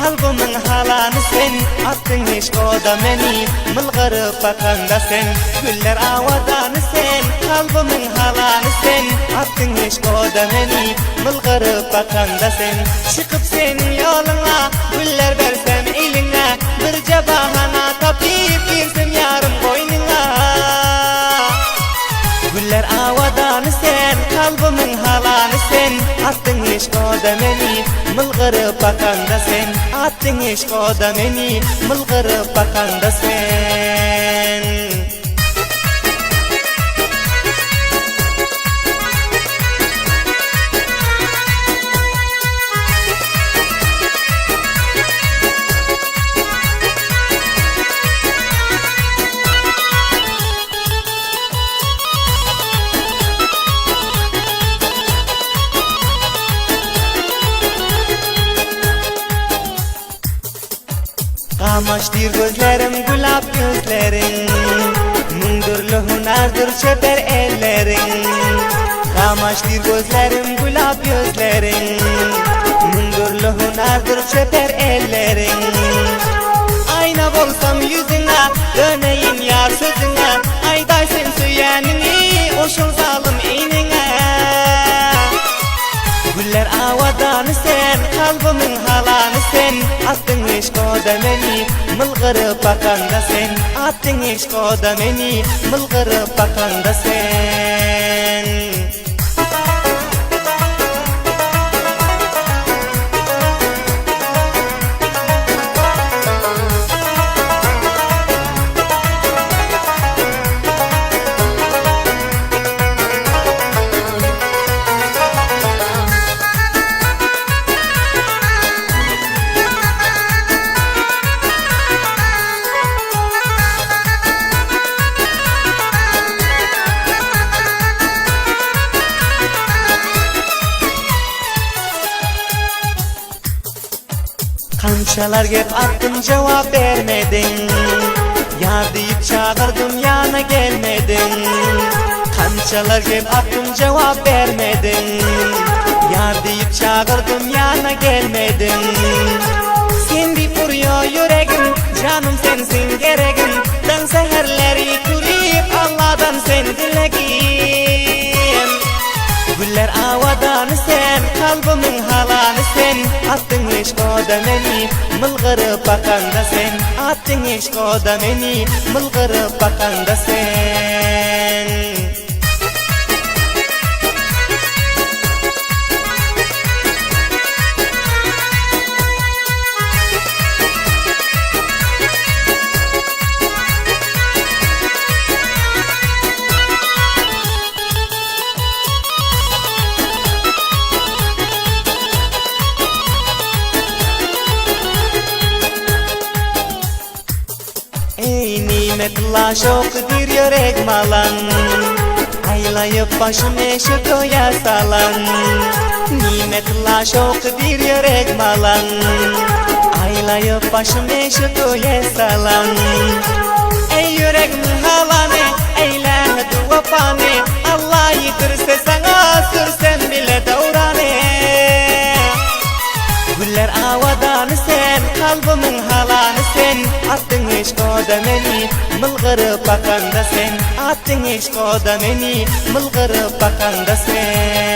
kalbimin halanı sen, attın eşkoda meni, mılgırıp bakanda sen. Güller avadanı sen, kalbimin halanı sen, attın eşkoda meni, mılgırıp bakanda sen. Çıkıp senin yoluna, güller versem eline, bir bahana tapip girsem yarım boynuna. Güller avadanı sen, kalbimin halanı sen, attın eşkoda meni, mılgırıp bakanda sen. Attın eşkoda meni, mılgırıp bakanda sen. Kamaştır gözlerim, gülap gözlerin, mündürlü hünardır çeper ellerin. Kamaştır gözlerim, gülap gözlerin, mündürlü hünardır çeper ellerin. Ayna bolsam yüzüne, döneyim yar sözüne, aydaysın süyenini, oşun zalim eynine. Güller avadanı sen, kalbimin halanı sen, attın eşkoda meni, mılgırıp bakanda sen. Attın eşkoda meni, mılgırıp bakanda sen. Kançalar gep attım cevap vermedin, yar deyip çağırdım yana gelmedin. Kançalar gep attım cevap vermedin, yar deyip çağırdım yana gelmedin. Sen deyip vuruyor yüreğim, canım sensin gereğim. Ben seherleri kuruyup Allah'tan sen dileğim. Güller avadanı sen, kalbimin halanı sen, attın eşkoda meni, mılgırıp bakanda sen. Attın eşkoda meni, mılgırıp bakanda sen. Ey nimetullah şokdir yürek malan, aylayıp başım eşikoya salan. Nimetullah şokdir yürek malan, aylayıp başım eşikoya salan. Ey yüreğimin halanı, eyle duvafanı, Allah yitirse sana sürsen bile davranı. Güller avadanı sen, kalbimin halanı sen, attın eşkoda meni, mılgırıp bakanda sen. Attın eşkoda meni, mılgırıp bakanda sen.